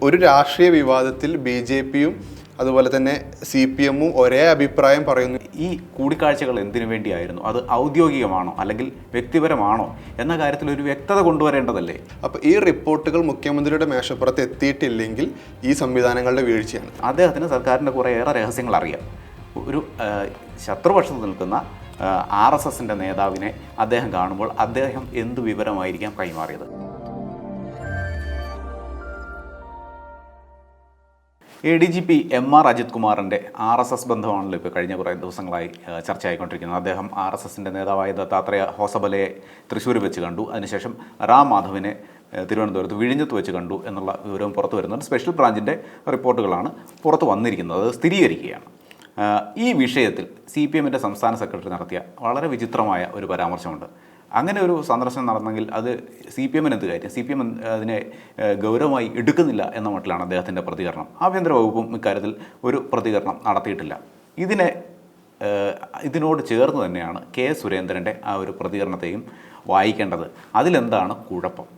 ഒരു രാഷ്ട്രീയ വിവാദത്തിൽ ബി.ജെ.പിയും അതുപോലെ തന്നെ സി.പി.എമ്മും ഒരേ അഭിപ്രായം പറയുന്നു. ഈ കൂടിക്കാഴ്ചകൾ എന്തിനു വേണ്ടിയായിരുന്നു? അത് ഔദ്യോഗികമാണോ അല്ലെങ്കിൽ വ്യക്തിപരമാണോ എന്ന കാര്യത്തിൽ ഒരു വ്യക്തത കൊണ്ടുവരേണ്ടതല്ലേ? അപ്പോൾ ഈ റിപ്പോർട്ടുകൾ മുഖ്യമന്ത്രിയുടെ മേശപ്പുറത്ത് എത്തിയിട്ടില്ലെങ്കിൽ ഈ സംവിധാനങ്ങളുടെ വീഴ്ചയാണ്. അദ്ദേഹത്തിന് സർക്കാരിൻ്റെ കുറേയേറെ രഹസ്യങ്ങൾ അറിയാം. ഒരു ശത്രുപക്ഷത്ത് നിൽക്കുന്ന RSSൻ്റെ നേതാവിനെ അദ്ദേഹം കാണുമ്പോൾ അദ്ദേഹം എന്ത് വിവരമായിരിക്കാം കൈമാറിയത്? ADGP MR അജിത് കുമാറിൻ്റെ RSS ബന്ധമാണല്ലോ ഇപ്പോൾ കഴിഞ്ഞ കുറേ ദിവസങ്ങളായി ചർച്ചയായിക്കൊണ്ടിരിക്കുന്നത്. അദ്ദേഹം RSSൻ്റെ നേതാവായ ദത്താത്രേയ ഹോസബലയെ തൃശ്ശൂർ വെച്ച് കണ്ടു. അതിനുശേഷം റാം മാധവിനെ തിരുവനന്തപുരത്ത് വിഴിഞ്ഞത്ത് വെച്ച് കണ്ടു എന്നുള്ള വിവരവും പുറത്തു വരുന്നുണ്ട്. സ്പെഷ്യൽ ബ്രാഞ്ചിൻ്റെ റിപ്പോർട്ടുകളാണ് പുറത്തു വന്നിരിക്കുന്നത്. അത് സ്ഥിരീകരിക്കുകയാണ്. ഈ വിഷയത്തിൽ CPMൻ്റെ സംസ്ഥാന സെക്രട്ടറി നടത്തിയ വളരെ വിചിത്രമായ ഒരു പരാമർശമുണ്ട്. അങ്ങനെ ഒരു സന്ദർശനം നടന്നെങ്കിൽ അത് CPMന് എന്ത് കാര്യം? CPM അതിനെ ഗൗരവമായി എടുക്കുന്നില്ല എന്ന മട്ടിലാണ് അദ്ദേഹത്തിൻ്റെ പ്രതികരണം. ആഭ്യന്തര വകുപ്പും ഇക്കാര്യത്തിൽ ഒരു പ്രതികരണം നടത്തിയിട്ടില്ല. ഇതിനോട് ചേർന്ന് തന്നെയാണ് K സുരേന്ദ്രൻ്റെ ആ ഒരു പ്രതികരണത്തെയും വായിക്കേണ്ടത്. അതിലെന്താണ് കുഴപ്പം?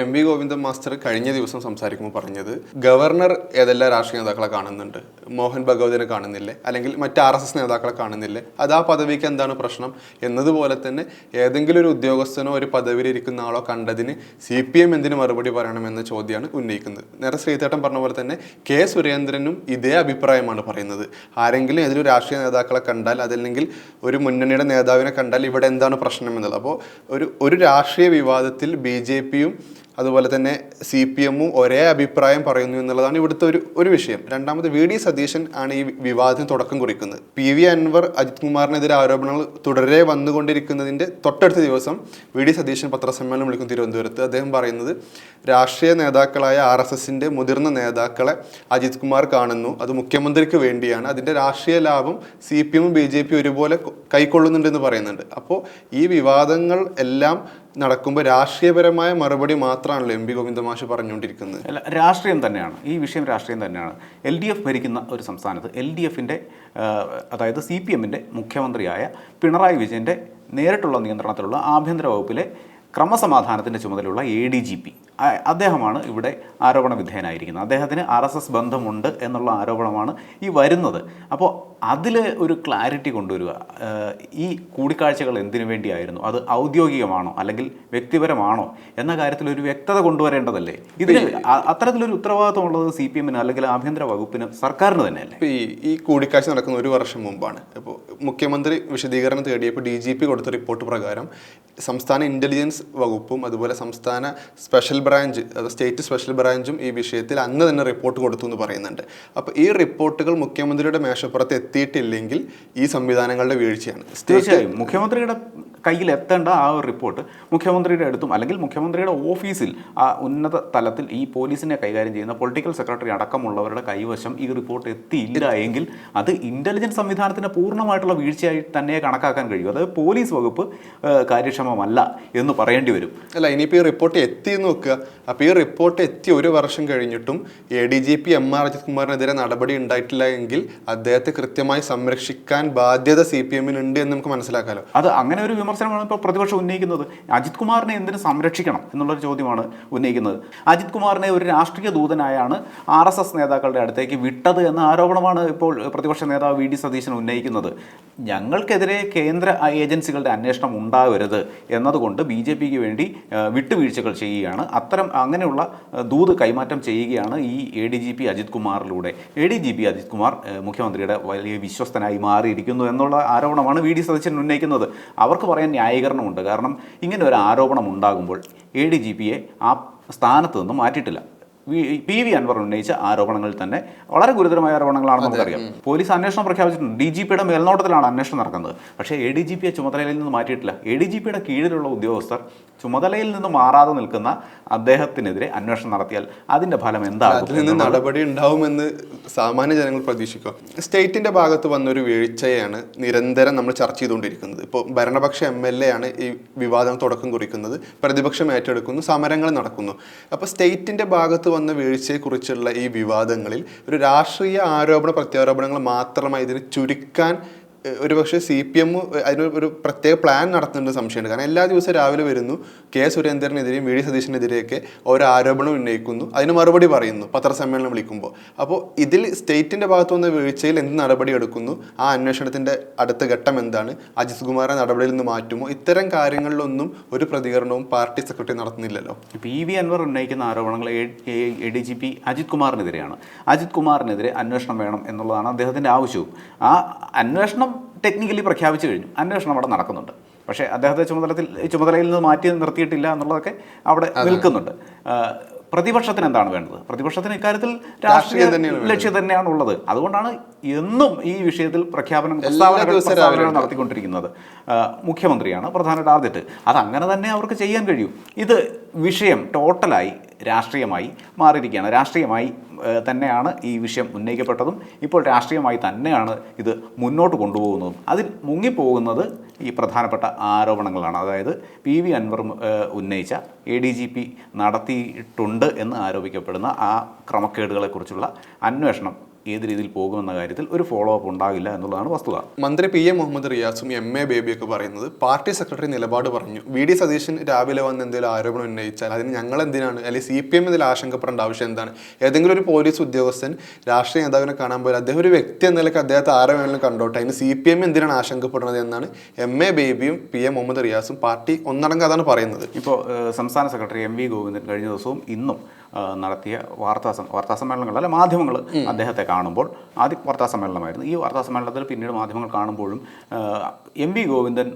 MV ഗോവിന്ദൻ മാസ്റ്റർ കഴിഞ്ഞ ദിവസം സംസാരിക്കുമ്പോൾ പറഞ്ഞത്, ഗവർണർ ഏതെല്ലാം രാഷ്ട്രീയ നേതാക്കളെ കാണുന്നുണ്ട്, മോഹൻ ഭഗവതിനെ കാണുന്നില്ലേ, അല്ലെങ്കിൽ മറ്റ് RSS നേതാക്കളെ കാണുന്നില്ലേ, അത് ആ പദവിക്ക് എന്താണ് പ്രശ്നം എന്നതുപോലെ തന്നെ ഏതെങ്കിലും ഒരു ഉദ്യോഗസ്ഥനോ ഒരു പദവിയിലിരിക്കുന്ന ആളോ കണ്ടതിന് CPM എന്തിന് മറുപടി പറയണമെന്ന ചോദ്യമാണ് ഉന്നയിക്കുന്നത്. നേരെ ശ്രീധേട്ടൻ പറഞ്ഞ പോലെ തന്നെ K സുരേന്ദ്രനും ഇതേ അഭിപ്രായമാണ് പറയുന്നത്. ആരെങ്കിലും ഏതൊരു രാഷ്ട്രീയ നേതാക്കളെ കണ്ടാൽ, അതല്ലെങ്കിൽ ഒരു മുന്നണിയുടെ നേതാവിനെ കണ്ടാൽ ഇവിടെ എന്താണ് പ്രശ്നം എന്നുള്ളത്. അപ്പോൾ ഒരു രാഷ്ട്രീയ വിവാദത്തിൽ ബി.ജെ.പിയും അതുപോലെ തന്നെ CPMമും ഒരേ അഭിപ്രായം പറയുന്നു എന്നുള്ളതാണ് ഇവിടുത്തെ ഒരു വിഷയം. രണ്ടാമത് VD സതീശൻ ആണ് ഈ വിവാദത്തിന് തുടക്കം കുറിക്കുന്നത്. PV അൻവർ അജിത് കുമാറിനെതിരെ ആരോപണങ്ങൾ തുടരെ വന്നുകൊണ്ടിരിക്കുന്നതിൻ്റെ തൊട്ടടുത്ത ദിവസം VD സതീശൻ പത്രസമ്മേളനം വിളിക്കും തിരുവനന്തപുരത്ത്. അദ്ദേഹം പറയുന്നത്, രാഷ്ട്രീയ നേതാക്കളായ RSSൻ്റെ മുതിർന്ന നേതാക്കളെ അജിത് കുമാർ കാണുന്നു, അത് മുഖ്യമന്ത്രിക്ക് വേണ്ടിയാണ്, അതിൻ്റെ രാഷ്ട്രീയ ലാഭം CPMും ബി.ജെ.പിയും ഒരുപോലെ കൈക്കൊള്ളുന്നുണ്ടെന്ന് പറയുന്നുണ്ട്. അപ്പോൾ ഈ വിവാദങ്ങൾ എല്ലാം നടക്കുമ്പോൾ രാഷ്ട്രീയപരമായ മറുപടി മാത്രമാണല്ലോ MV ഗോവിന്ദ മാഷ് പറഞ്ഞുകൊണ്ടിരിക്കുന്നത്. അല്ല, രാഷ്ട്രീയം തന്നെയാണ് ഈ വിഷയം. രാഷ്ട്രീയം തന്നെയാണ്. LDF ഭരിക്കുന്ന ഒരു സംസ്ഥാനത്ത് LDFൻ്റെ അതായത് CPMൻ്റെ മുഖ്യമന്ത്രിയായ പിണറായി വിജയൻ്റെ നേരിട്ടുള്ള നിയന്ത്രണത്തിലുള്ള ആഭ്യന്തര വകുപ്പിലെ ക്രമസമാധാനത്തിൻ്റെ ചുമതലയുള്ള ADGP അദ്ദേഹമാണ് ഇവിടെ ആരോപണ വിധേയനായിരിക്കുന്നത്. അദ്ദേഹത്തിന് RSS ബന്ധമുണ്ട് എന്നുള്ള ആരോപണമാണ് ഈ വരുന്നത്. അപ്പോൾ അതിൽ ഒരു ക്ലാരിറ്റി കൊണ്ടുവരിക. ഈ കൂടിക്കാഴ്ചകൾ എന്തിനു വേണ്ടിയായിരുന്നു? അത് ഔദ്യോഗികമാണോ അല്ലെങ്കിൽ വ്യക്തിപരമാണോ എന്ന കാര്യത്തിൽ ഒരു വ്യക്തത കൊണ്ടുവരേണ്ടതല്ലേ? ഇതിന് അത്തരത്തിലൊരു ഉത്തരവാദിത്വമുള്ളത് CPMന് അല്ലെങ്കിൽ ആഭ്യന്തര വകുപ്പിന്, സർക്കാരിന് തന്നെയല്ലേ? ഈ കൂടിക്കാഴ്ച നടക്കുന്ന ഒരു വർഷം മുമ്പാണ്. ഇപ്പോൾ മുഖ്യമന്ത്രി വിശദീകരണം തേടിയപ്പോൾ DGP കൊടുത്ത റിപ്പോർട്ട് പ്രകാരം സംസ്ഥാന ഇൻ്റലിജൻസ് വകുപ്പും അതുപോലെ സംസ്ഥാന സ്പെഷ്യൽ ബ്രാഞ്ച്, സ്റ്റേറ്റ് സ്പെഷ്യൽ ബ്രാഞ്ചും ഈ വിഷയത്തിൽ അന്ന് തന്നെ റിപ്പോർട്ട് കൊടുത്തു എന്ന് പറയുന്നുണ്ട്. അപ്പോൾ ഈ റിപ്പോർട്ടുകൾ മുഖ്യമന്ത്രിയുടെ മേശപ്പുറത്ത് എത്തിയിട്ടില്ലെങ്കിൽ ഈ സംവിധാനങ്ങളുടെ വീഴ്ചയാണ്. തീർച്ചയായും മുഖ്യമന്ത്രിയുടെ കയ്യിൽ എത്തേണ്ട ആ ഒരു റിപ്പോർട്ട് മുഖ്യമന്ത്രിയുടെ അടുത്തും അല്ലെങ്കിൽ മുഖ്യമന്ത്രിയുടെ ഓഫീസിൽ ആ ഉന്നത തലത്തിൽ ഈ പോലീസിനെ കൈകാര്യം ചെയ്യുന്ന പൊളിറ്റിക്കൽ സെക്രട്ടറി അടക്കമുള്ളവരുടെ കൈവശം ഈ റിപ്പോർട്ട് എത്തിയില്ല എങ്കിൽ അത് ഇൻ്റലിജൻസ് സംവിധാനത്തിൻ്റെ പൂർണ്ണമായിട്ടുള്ള വീഴ്ചയായി തന്നെ കണക്കാക്കാൻ കഴിയും. അതായത് പോലീസ് വകുപ്പ് കാര്യക്ഷമമല്ല എന്ന് പറയേണ്ടി വരും. അല്ല, ഇനിയിപ്പോൾ ഈ റിപ്പോർട്ട് എത്തി എന്ന് നോക്കുക. അപ്പോൾ ഈ റിപ്പോർട്ട് എത്തി ഒരു വർഷം കഴിഞ്ഞിട്ടും ADGP MR അജിത് കുമാറിനെതിരെ നടപടി ഉണ്ടായിട്ടില്ല എങ്കിൽ അദ്ദേഹത്തെ കൃത്യമായി സംരക്ഷിക്കാൻ ബാധ്യത CPMനുണ്ട് എന്ന് നമുക്ക് മനസ്സിലാക്കാമല്ലോ. അത് അങ്ങനെ ഒരു വിമർശനമാണ് ഇപ്പോൾ പ്രതിപക്ഷം ഉന്നയിക്കുന്നത്. അജിത് കുമാറിനെ എന്തിനു സംരക്ഷിക്കണം എന്നുള്ളൊരു ചോദ്യമാണ് ഉന്നയിക്കുന്നത്. അജിത് കുമാറിനെ ഒരു രാഷ്ട്രീയ ദൂതനായാണ് RSS നേതാക്കളുടെ അടുത്തേക്ക് വിട്ടത് എന്ന ആരോപണമാണ് ഇപ്പോൾ പ്രതിപക്ഷ നേതാവ് VD സതീശൻ ഉന്നയിക്കുന്നത്. ഞങ്ങൾക്കെതിരെ കേന്ദ്ര ഏജൻസികളുടെ അന്വേഷണം ഉണ്ടാവരുത് എന്നതുകൊണ്ട് BJPക്ക് വേണ്ടി വിട്ടുവീഴ്ചകൾ ചെയ്യുകയാണ്, അങ്ങനെയുള്ള ദൂത് കൈമാറ്റം ചെയ്യുകയാണ് ഈ ADGP അജിത് കുമാറിലൂടെ. ADGP അജിത് കുമാർ മുഖ്യമന്ത്രിയുടെ വലിയ വിശ്വസ്തനായി മാറിയിരിക്കുന്നു എന്നുള്ള ആരോപണമാണ് VD സതീശൻ ഉന്നയിക്കുന്നത്. അവർക്ക് പറയാൻ ന്യായീകരണമുണ്ട്. കാരണം ഇങ്ങനെ ഒരു ആരോപണം ഉണ്ടാകുമ്പോൾ ADGPയെ ആ സ്ഥാനത്ത് നിന്ന് മാറ്റിയിട്ടില്ല. PV അൻവർ ഉന്നയിച്ച ആരോപണങ്ങളിൽ തന്നെ വളരെ ഗുരുതരമായ ആരോപണങ്ങളാണെന്ന് നമുക്കറിയാം. പോലീസ് അന്വേഷണം പ്രഖ്യാപിച്ചിട്ടുണ്ട്. DGPയുടെ മേൽനോട്ടത്തിലാണ് അന്വേഷണം നടക്കുന്നത്. പക്ഷേ ADGPയെ ചുമതലയിൽ നിന്ന് മാറ്റിയിട്ടില്ല. ADGPയുടെ കീഴിലുള്ള ഉദ്യോഗസ്ഥർ ചുമതലയിൽ നിന്ന് മാറാതെ നിൽക്കുന്ന അദ്ദേഹത്തിനെതിരെ അന്വേഷണം നടത്തിയാൽ അതിൻ്റെ ഫലം എന്താകും? അതിൽ നിന്ന് നടപടി ഉണ്ടാവുമെന്ന് സാമാന്യ ജനങ്ങൾ പ്രതീക്ഷിക്കുക. സ്റ്റേറ്റിൻ്റെ ഭാഗത്ത് വന്നൊരു വീഴ്ചയാണ് നിരന്തരം നമ്മൾ ചർച്ച ചെയ്തുകൊണ്ടിരിക്കുന്നത്. ഇപ്പോൾ ഭരണപക്ഷ MLA ആണ് ഈ വിവാദം തുടക്കം കുറിക്കുന്നത്, പ്രതിപക്ഷം ഏറ്റെടുക്കുന്നു, സമരങ്ങൾ നടക്കുന്നു. അപ്പോൾ സ്റ്റേറ്റിൻ്റെ ഭാഗത്ത് വന്ന വീഴ്ചയെക്കുറിച്ചുള്ള ഈ വിവാദങ്ങളിൽ ഒരു രാഷ്ട്രീയ ആരോപണ പ്രത്യാരോപണങ്ങൾ മാത്രമായി ഇതിനെ ചുരുക്കാൻ ഒരുപക്ഷെ CPM അതിനൊരു പ്രത്യേക പ്ലാൻ നടത്തുന്നുണ്ട് സംശയമുണ്ട്. കാരണം എല്ലാ ദിവസവും രാവിലെ വരുന്നു, കെ സുരേന്ദ്രനെതിരെയും VD സതീശനെതിരെയൊക്കെ ഓരോ ആരോപണം ഉന്നയിക്കുന്നു, അതിന് മറുപടി പറയുന്നു പത്രസമ്മേളനം വിളിക്കുമ്പോൾ. അപ്പോൾ ഇതിൽ സ്റ്റേറ്റിൻ്റെ ഭാഗത്തു വന്ന വീഴ്ചയിൽ എന്ത് നടപടി എടുക്കുന്നു, ആ അന്വേഷണത്തിൻ്റെ അടുത്ത ഘട്ടം എന്താണ്, അജിത് കുമാറിനെ നടപടിയിൽ നിന്ന് മാറ്റുമോ, ഇത്തരം കാര്യങ്ങളിലൊന്നും ഒരു പ്രതികരണവും പാർട്ടി സെക്രട്ടറി നടത്തുന്നില്ലല്ലോ. PV അൻവർ ഉന്നയിക്കുന്ന ആരോപണങ്ങൾ ADGP അജിത് കുമാറിനെതിരെയാണ്. അജിത് കുമാറിനെതിരെ അന്വേഷണം വേണം എന്നുള്ളതാണ് അദ്ദേഹത്തിൻ്റെ ആവശ്യവും. ആ അന്വേഷണം ടെക്നിക്കലി പ്രഖ്യാപിച്ചു കഴിഞ്ഞു, അന്വേഷണം അവിടെ നടക്കുന്നുണ്ട്. പക്ഷേ അദ്ദേഹത്തെ ചുമതലയിൽ നിന്ന് മാറ്റി നിർത്തിയിട്ടില്ല എന്നുള്ളതൊക്കെ അവിടെ നിൽക്കുന്നുണ്ട്. പ്രതിപക്ഷത്തിന് എന്താണ് വേണ്ടത്? പ്രതിപക്ഷത്തിന് ഇക്കാര്യത്തിൽ രാഷ്ട്രീയ ലക്ഷ്യം തന്നെയാണ് ഉള്ളത്. അതുകൊണ്ടാണ് എന്നും ഈ വിഷയത്തിൽ പ്രസ്താവനകൾ നടത്തിക്കൊണ്ടിരിക്കുന്നത്. മുഖ്യമന്ത്രിയാണ് പ്രധാന ടാർഗറ്റ്. അതങ്ങനെ തന്നെ അവർക്ക് ചെയ്യാൻ കഴിയും. ഇത് വിഷയം ടോട്ടലായി രാഷ്ട്രീയമായി മാറിയിരിക്കുകയാണ്. രാഷ്ട്രീയമായി തന്നെയാണ് ഈ വിഷയം ഉന്നയിക്കപ്പെട്ടതും ഇപ്പോൾ രാഷ്ട്രീയമായി തന്നെയാണ് ഇത് മുന്നോട്ട് കൊണ്ടുപോകുന്നതും. അതിൽ മുങ്ങിപ്പോകുന്നത് ഈ പ്രധാനപ്പെട്ട ആരോപണങ്ങളാണ്. അതായത് PV അൻവർ ഉന്നയിച്ച ADGP നടത്തിയിട്ടുണ്ട് എന്ന് ആരോപിക്കപ്പെടുന്ന ആ ക്രമക്കേടുകളെക്കുറിച്ചുള്ള അന്വേഷണം ഏത് രീതിയിൽ പോകുമെന്ന കാര്യത്തിൽ ഒരു ഫോളോ അപ്പ് ഉണ്ടാകില്ല എന്നുള്ളതാണ് വസ്തുത. മന്ത്രി PM മുഹമ്മദ് റിയാസും MA ബേബിയൊക്കെ പറയുന്നത് പാർട്ടി സെക്രട്ടറി നിലപാട് പറഞ്ഞു, VD സതീശൻ രാവിലെ വന്ന് എന്തെങ്കിലും ആരോപണം ഉന്നയിച്ചാൽ അതിന് ഞങ്ങൾ എന്തിനാണ്, അല്ലെങ്കിൽ CPM ഇതിൽ ആശങ്കപ്പെടേണ്ട ആവശ്യം എന്താണ്? ഏതെങ്കിലും ഒരു പോലീസ് ഉദ്യോഗസ്ഥൻ രാഷ്ട്രീയ നേതാവിനെ കാണാൻ പോലും അദ്ദേഹം ഒരു വ്യക്തി എന്ന നിലയ്ക്ക് അദ്ദേഹത്തെ ആരെ വേണമെങ്കിലും കണ്ടോട്ടെ, അതിന് CPM എന്തിനാണ് ആശങ്കപ്പെടുന്നത് എന്നാണ് MA ബേബിയും PM മുഹമ്മദ് റിയാസും പാർട്ടി ഒന്നടങ്കം അതാണ് പറയുന്നത്. ഇപ്പോൾ സംസ്ഥാന സെക്രട്ടറി MV ഗോവിന്ദൻ കഴിഞ്ഞ ദിവസവും ഇന്നും നടത്തിയ വാർത്താ സമ്മേളനങ്ങൾ അല്ല മാധ്യമങ്ങൾ അദ്ദേഹത്തെ കാണുമ്പോൾ, ആദ്യം വാർത്താ സമ്മേളനമായിരുന്നു, ഈ വാർത്താ സമ്മേളനത്തിൽ പിന്നീട് മാധ്യമങ്ങൾ കാണുമ്പോഴും MV ഗോവിന്ദൻ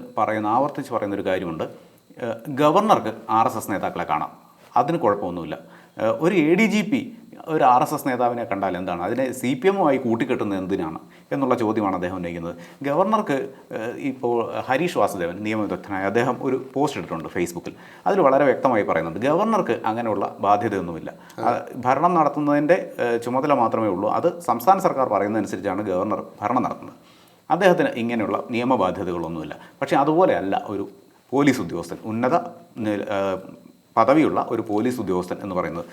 ആവർത്തിച്ച് പറയുന്ന ഒരു കാര്യമുണ്ട്. ഗവർണർക്ക് RSS നേതാക്കളെ കാണാം, അതിന് കുഴപ്പമൊന്നുമില്ല. ഒരു ADGP ഒരു RSS നേതാവിനെ കണ്ടാൽ എന്താണ്, അതിനെ CPM-മായി കൂട്ടിക്കെട്ടുന്നത് എന്തിനാണ് എന്നുള്ള ചോദ്യമാണ് അദ്ദേഹം ഉന്നയിക്കുന്നത്. ഗവർണർക്ക് ഇപ്പോൾ ഹരീഷ് വാസുദേവൻ നിയമവിദഗ്ധനായ അദ്ദേഹം ഒരു പോസ്റ്റ് ഇട്ടിട്ടുണ്ട് ഫേസ്ബുക്കിൽ. അതിൽ വളരെ വ്യക്തമായി പറയുന്നുണ്ട് ഗവർണർക്ക് അങ്ങനെയുള്ള ബാധ്യതയൊന്നുമില്ല. ഭരണം നടത്തുന്നതിൻ്റെ ചുമതല മാത്രമേ ഉള്ളൂ. അത് സംസ്ഥാന സർക്കാർ പറയുന്നതനുസരിച്ചാണ് ഗവർണർ ഭരണം നടത്തുന്നത്. അദ്ദേഹത്തിന് ഇങ്ങനെയുള്ള നിയമബാധ്യതകളൊന്നുമില്ല. പക്ഷേ അതുപോലെയല്ല ഒരു പോലീസ് ഉദ്യോഗസ്ഥൻ, ഉന്നത പദവിയുള്ള ഒരു പോലീസ് ഉദ്യോഗസ്ഥൻ എന്ന് പറയുന്നത്.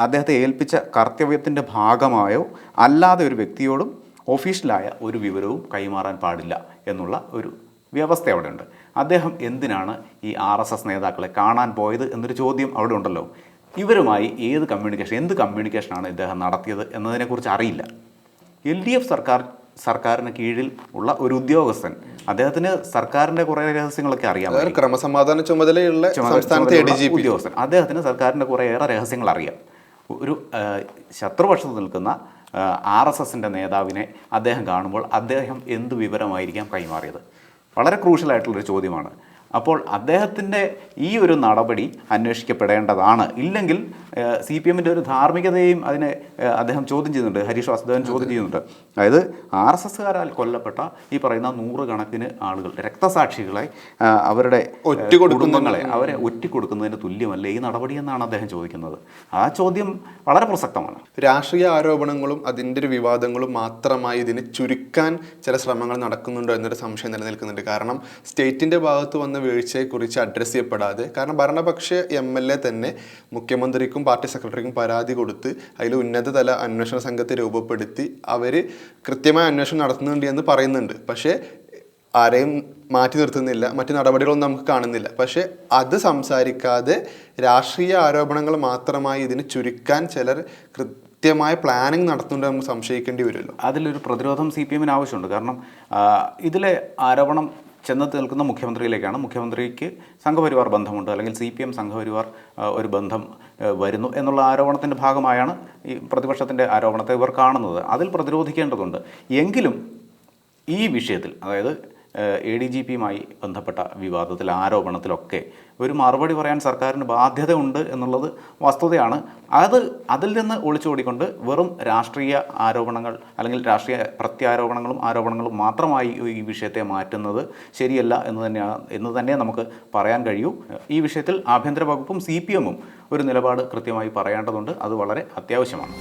അദ്ദേഹത്തെ ഏൽപ്പിച്ച കർത്തവ്യത്തിൻ്റെ ഭാഗമായോ അല്ലാതെ ഒരു വ്യക്തിയോടും ഒഫീഷ്യലായ ഒരു വിവരവും കൈമാറാൻ പാടില്ല എന്നുള്ള ഒരു വ്യവസ്ഥ അവിടെയുണ്ട്. അദ്ദേഹം എന്തിനാണ് ഈ RSS നേതാക്കളെ കാണാൻ പോയത് എന്നൊരു ചോദ്യം അവിടെ ഉണ്ടല്ലോ. ഇവരുമായി എന്ത് കമ്മ്യൂണിക്കേഷനാണ് ഇദ്ദേഹം നടത്തിയത് എന്നതിനെക്കുറിച്ച് അറിയില്ല. LDF സർക്കാരിന് കീഴിൽ ഉള്ള ഒരു ഉദ്യോഗസ്ഥൻ, അദ്ദേഹത്തിന് സർക്കാരിൻ്റെ കുറേ രഹസ്യങ്ങളൊക്കെ അറിയാം. ക്രമസമാധാന ചുമതലയുള്ള ഉദ്യോഗസ്ഥൻ, അദ്ദേഹത്തിന് സർക്കാരിൻ്റെ കുറേയേറെ രഹസ്യങ്ങൾ അറിയാം. ഒരു ശത്രുപക്ഷത്ത് നിൽക്കുന്ന RSSൻ്റെ നേതാവിനെ അദ്ദേഹം കാണുമ്പോൾ അദ്ദേഹം എന്ത് വിവരമായിരിക്കാം കൈമാറിയത്? വളരെ ക്രൂഷ്യലായിട്ടുള്ളൊരു ചോദ്യമാണ്. അപ്പോൾ അദ്ദേഹത്തിൻ്റെ ഈ ഒരു നടപടി അന്വേഷിക്കപ്പെടേണ്ടതാണ്. ഇല്ലെങ്കിൽ CPM-ൻ്റെ ഒരു ധാർമ്മികതയും അതിനെ അദ്ദേഹം ചോദ്യം ചെയ്യുന്നുണ്ട്, ഹരീഷ് വാസുദേവൻ ചോദ്യം ചെയ്യുന്നുണ്ട്. അതായത് RSSകാരാൽ കൊല്ലപ്പെട്ട ഈ പറയുന്ന 100 കണക്കിന് ആളുകൾ, രക്തസാക്ഷികളെ, അവരുടെ കുടുംബങ്ങളെ അവരെ ഒറ്റിക്കൊടുക്കുന്നതിന് തുല്യമല്ലേ ഈ നടപടി എന്നാണ് അദ്ദേഹം ചോദിക്കുന്നത്. ആ ചോദ്യം വളരെ പ്രസക്തമാണ്. രാഷ്ട്രീയ ആരോപണങ്ങളും അതിൻ്റെ ഒരു വിവാദങ്ങളും മാത്രമായി ഇതിനെ ചുരുക്കാൻ ചില ശ്രമങ്ങൾ നടക്കുന്നുണ്ടോ എന്നൊരു സംശയം നിലനിൽക്കുന്നുണ്ട്. കാരണം സ്റ്റേറ്റിൻ്റെ ഭാഗത്ത് വന്ന വീഴ്ചയെക്കുറിച്ച് അഡ്രസ്സ് ചെയ്യപ്പെടാതെ, കാരണം ഭരണപക്ഷ MLA തന്നെ മുഖ്യമന്ത്രിക്കും പാർട്ടി സെക്രട്ടറിക്കും പരാതി കൊടുത്ത് അതിൽ ഉന്നതതല അന്വേഷണ സംഘത്തെ രൂപപ്പെടുത്തി അവർ കൃത്യമായ അന്വേഷണം നടത്തുന്നുണ്ട് എന്ന് പറയുന്നുണ്ട്. പക്ഷേ ആരെയും മാറ്റി നിർത്തുന്നില്ല, മറ്റു നടപടികളൊന്നും നമുക്ക് കാണുന്നില്ല. പക്ഷേ അത് സംസാരിക്കാതെ രാഷ്ട്രീയ ആരോപണങ്ങൾ മാത്രമായി ഇതിന് ചുരുക്കാൻ ചിലർ കൃത്യമായ പ്ലാനിങ് നടത്തുന്നുണ്ട് നമുക്ക് സംശയിക്കേണ്ടി വരുമല്ലോ. അതിലൊരു പ്രതിരോധം CPM-ന് ആവശ്യമുണ്ട്. കാരണം ഇതിലെ ആരോപണം ചെന്നെത്തി നിൽക്കുന്ന മുഖ്യമന്ത്രിയിലേക്കാണ്. മുഖ്യമന്ത്രിക്ക് സംഘപരിവാർ ബന്ധമുണ്ട്, അല്ലെങ്കിൽ CPM സംഘപരിവാർ ഒരു ബന്ധം വരുന്നു എന്നുള്ള ആരോപണത്തിൻ്റെ ഭാഗമായാണ് ഈ പ്രതിപക്ഷത്തിൻ്റെ ആരോപണത്തെ ഇവർ കാണുന്നത്. അതിൽ പ്രതിരോധിക്കേണ്ടതുണ്ട്. എങ്കിലും ഈ വിഷയത്തിൽ, അതായത് ADGP-യുമായി ബന്ധപ്പെട്ട വിവാദത്തിൽ, ആരോപണത്തിലൊക്കെ ഒരു മറുപടി പറയാൻ സർക്കാരിന് ബാധ്യത ഉണ്ട് എന്നുള്ളത് വസ്തുതയാണ്. അതിൽ നിന്ന് ഒളിച്ചോടിക്കൊണ്ട് വെറും രാഷ്ട്രീയ ആരോപണങ്ങൾ അല്ലെങ്കിൽ രാഷ്ട്രീയ ആരോപണങ്ങളും മാത്രമായി ഈ വിഷയത്തെ മാറ്റുന്നത് ശരിയല്ല എന്ന് തന്നെ നമുക്ക് പറയാൻ കഴിയൂ. ഈ വിഷയത്തിൽ ആഭ്യന്തര വകുപ്പും CPM-ഉം ഒരു നിലപാട് കൃത്യമായി പറയേണ്ടതുണ്ട്. അത് വളരെ അത്യാവശ്യമാണ്.